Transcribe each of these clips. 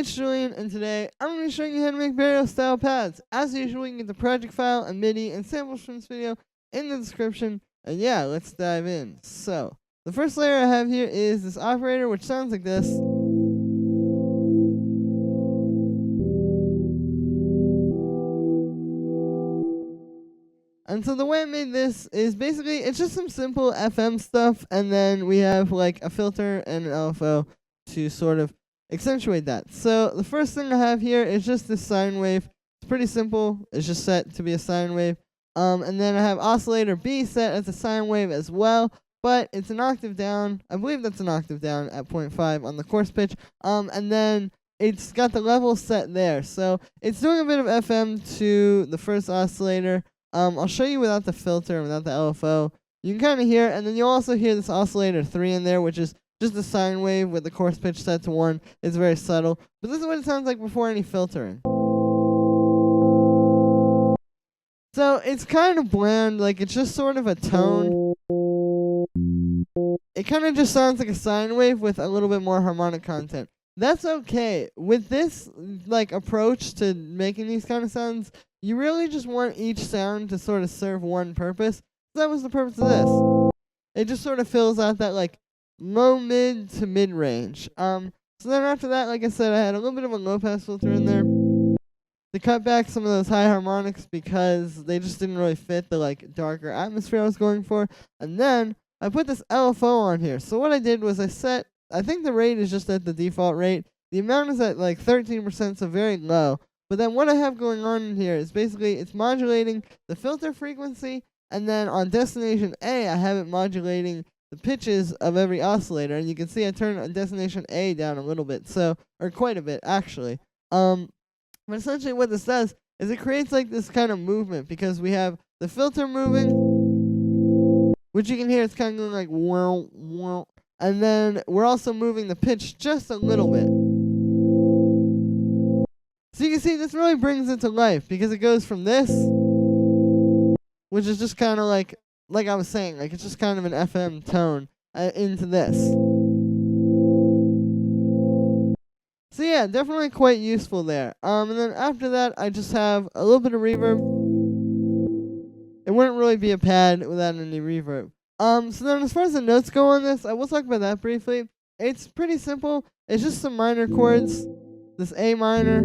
it's Julian, and today I'm going to be showing you how to make burial style pads. As usual, you can get the project file and Midi and samples from this video in the description. And yeah, let's dive in. So, the first layer I have here is this operator, which sounds like this. And so the way I made this is basically, it's just some simple FM stuff, and then we have like a filter and an LFO to sort of accentuate that. So the first thing I have here is just this sine wave. It's pretty simple. It's just set to be a sine wave. And then I have oscillator B set as a sine wave as well, but it's an octave down. I believe that's an octave down at 0.5 on the coarse pitch. And then it's got the level set there. So it's doing a bit of FM to the first oscillator. I'll show you without the filter and without the LFO. You can kind of hear, and then you'll also hear this oscillator 3 in there, which is just a sine wave with the coarse pitch set to 1. It's very subtle, but this is what it sounds like before any filtering. So it's kind of bland, like it's just sort of a tone. It kind of just sounds like a sine wave with a little bit more harmonic content. That's okay. With this like approach to making these kind of sounds, you really just want each sound to sort of serve one purpose. So that was the purpose of this. It just sort of fills out that like low mid to mid range. So then after that, like I said, I had a little bit of a low pass filter in there to cut back some of those high harmonics because they just didn't really fit the like darker atmosphere I was going for. And then I put this LFO on here. So what I did was I think the rate is just at the default rate. The amount is at like 13%, so very low. But then what I have going on in here is basically it's modulating the filter frequency, and then on destination A, I have it modulating the pitches of every oscillator. And you can see I turned on destination A down a little bit, or quite a bit actually. But essentially what this does is it creates like this kind of movement because we have the filter moving, which you can hear it's kind of going like wow, wow. And then we're also moving the pitch just a little bit. So you can see this really brings it to life because it goes from this, which is just kind of like I was saying, like it's just kind of an FM tone, into this. So yeah, definitely quite useful there. And then after that, I just have a little bit of reverb. It wouldn't really be a pad without any reverb. So then as far as the notes go on this, I will talk about that briefly. It's pretty simple. It's just some minor chords. This A minor,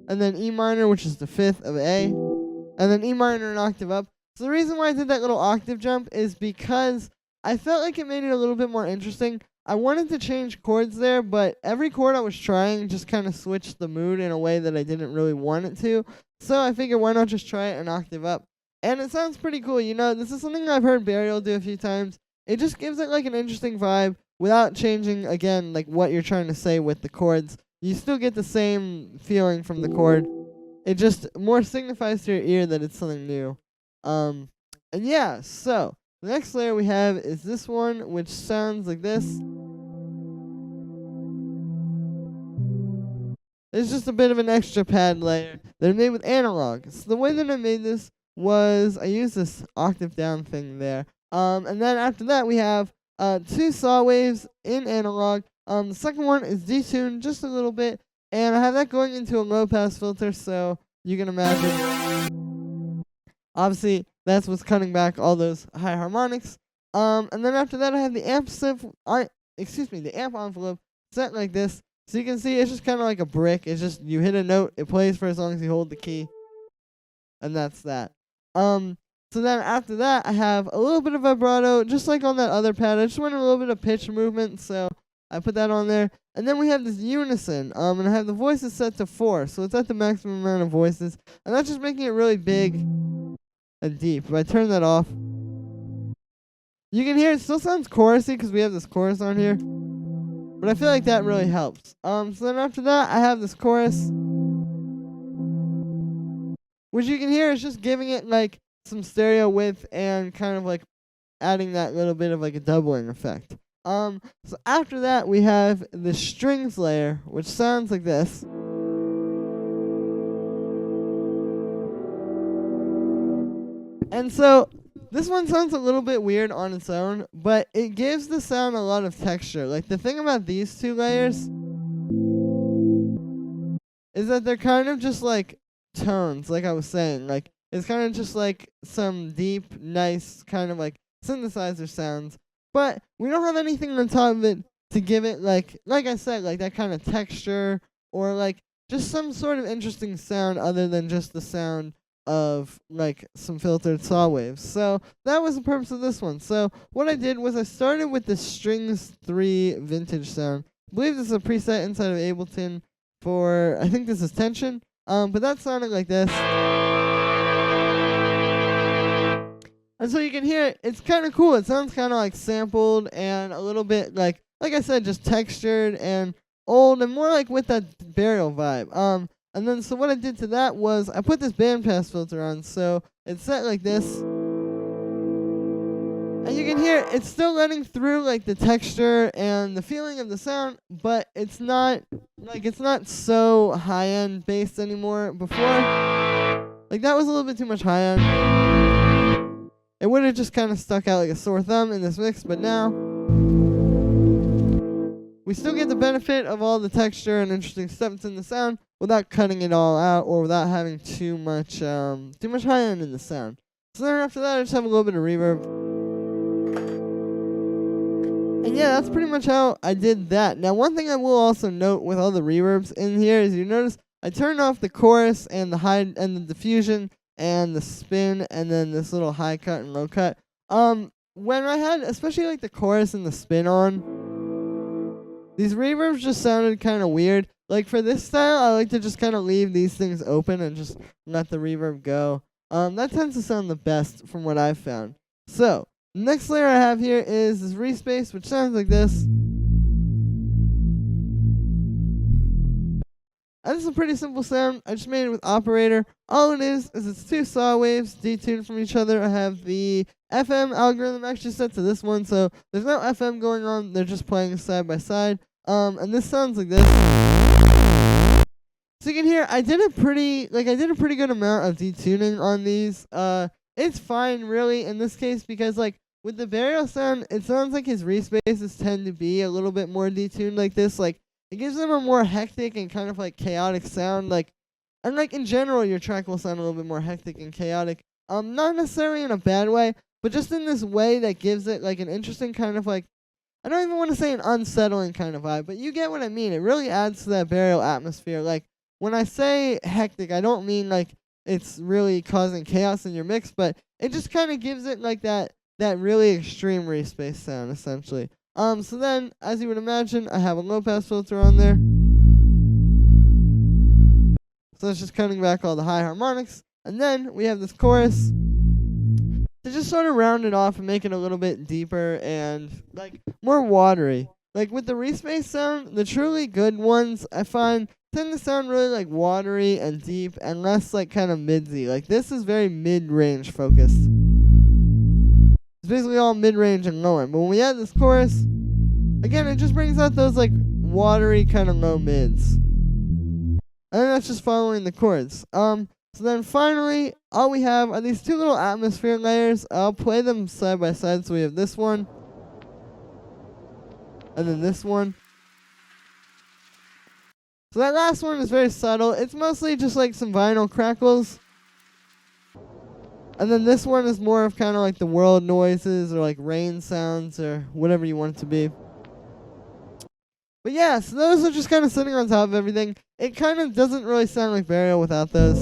and then E minor, which is the 5th of A, and then E minor an octave up. So the reason why I did that little octave jump is because I felt like it made it a little bit more interesting. I wanted to change chords there, but every chord I was trying just kind of switched the mood in a way that I didn't really want it to. So I figured why not just try it an octave up. And it sounds pretty cool. You know, this is something I've heard Burial do a few times. It just gives it like an interesting vibe without changing, again, like what you're trying to say with the chords. You still get the same feeling from the chord. It just more signifies to your ear that it's something new. And yeah, so the next layer we have is this one, which sounds like this. It's just a bit of an extra pad layer that I made with analog. So the way that I made this was I used this octave down thing there. And then after that we have 2 saw waves in analog. The second one is detuned just a little bit, and I have that going into a low pass filter, so you can imagine. Obviously, that's what's cutting back all those high harmonics. And then after that, I have the amp envelope set like this. So you can see it's just kind of like a brick. It's just you hit a note, it plays for as long as you hold the key, and that's that. So then after that, I have a little bit of vibrato, just like on that other pad. I just want a little bit of pitch movement, so I put that on there. And then we have this Unison, and I have the voices set to 4, so it's at the maximum amount of voices. And that's just making it really big and deep. If I turn that off, you can hear it still sounds chorusy because we have this chorus on here. But I feel like that really helps. So then after that, I have this chorus, which you can hear is just giving it like some stereo width and kind of like adding that little bit of like a doubling effect. So after that we have the strings layer, which sounds like this. And so this one sounds a little bit weird on its own, but it gives the sound a lot of texture. Like the thing about these 2 layers is that they're kind of just like tones, like I was saying. Like, it's kind of just like some deep, nice kind of like synthesizer sounds. But we don't have anything on top of it to give it like I said, like that kind of texture or like just some sort of interesting sound other than just the sound of like some filtered saw waves. So that was the purpose of this one. So what I did was I started with the Strings 3 vintage sound. I believe this is a preset inside of Ableton for, I think this is tension. But that sounded like this. And so you can hear it, it's kind of cool. It sounds kind of like sampled and a little bit like I said, just textured and old and more like with that burial vibe. And then so what I did to that was I put this bandpass filter on, so it's set like this. And you can hear it's still letting through like the texture and the feeling of the sound, but it's not so high-end based anymore. Before, like that was a little bit too much high-end. It would have just kind of stuck out like a sore thumb in this mix, but now we still get the benefit of all the texture and interesting stuff that's in the sound without cutting it all out or without having too much high-end in the sound. So then after that, I just have a little bit of reverb. And yeah, that's pretty much how I did that. Now, one thing I will also note with all the reverbs in here is you notice I turned off the chorus and the high and the diffusion and the spin and then this little high cut and low cut. When I had especially like the chorus and the spin on, these reverbs just sounded kind of weird. Like for this style, I like to just kind of leave these things open and just let the reverb go. That tends to sound the best from what I've found. So, the next layer I have here is this respace, which sounds like this. And this is a pretty simple sound. I just made it with Operator. All it is it's two saw waves detuned from each other. I have the FM algorithm actually set to this one, so there's no FM going on. They're just playing side by side. And this sounds like this. So you can hear I did a pretty good amount of detuning on these. It's fine really in this case because like with the burial sound, it sounds like his respaces tend to be a little bit more detuned like this. Like it gives them a more hectic and kind of like chaotic sound. Like and like in general, your track will sound a little bit more hectic and chaotic. Not necessarily in a bad way, but just in this way that gives it like an interesting kind of like, I don't even want to say an unsettling kind of vibe, but you get what I mean. It really adds to that burial atmosphere. Like when I say hectic, I don't mean like it's really causing chaos in your mix, but it just kind of gives it like that really extreme respace sound essentially. So then, as you would imagine, I have a low pass filter on there. So it's just cutting back all the high harmonics. And then we have this chorus to just sort of round it off and make it a little bit deeper and like more watery. Like with the respace sound, the truly good ones I find tend to sound really like watery and deep and less like kind of midsy. Like this is very mid-range focused. It's basically all mid-range and low end. But when we add this chorus, again, it just brings out those like watery kind of low mids. And then that's just following the chords. So then finally, all we have are these two little atmosphere layers. I'll play them side by side. So we have this one. And then this one. So that last one is very subtle. It's mostly just like some vinyl crackles. And then this one is more of kind of like the world noises or like rain sounds or whatever you want it to be. But yeah, so those are just kind of sitting on top of everything. It kind of doesn't really sound like burial without those.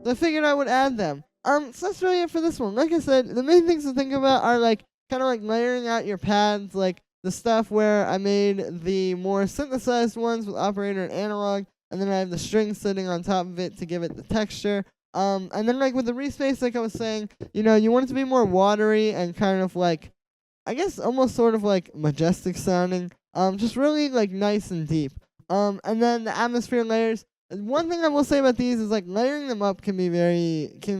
So I figured I would add them. So that's really it for this one. Like I said, the main things to think about are like kind of like layering out your pads, like the stuff where I made the more synthesized ones with operator and analog, and then I have the strings sitting on top of it to give it the texture. And then like with the respace, like I was saying, you know, you want it to be more watery and kind of like, I guess almost sort of like majestic sounding. Just really like nice and deep. And then the atmosphere layers. One thing I will say about these is like layering them up can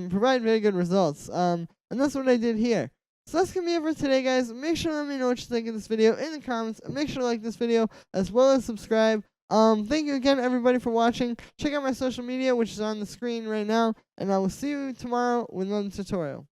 provide very good results. And that's what I did here. So that's going to be it for today, guys. Make sure to let me know what you think of this video in the comments. And make sure to like this video as well as subscribe. Thank you again, everybody, for watching. Check out my social media, which is on the screen right now. And I will see you tomorrow with another tutorial.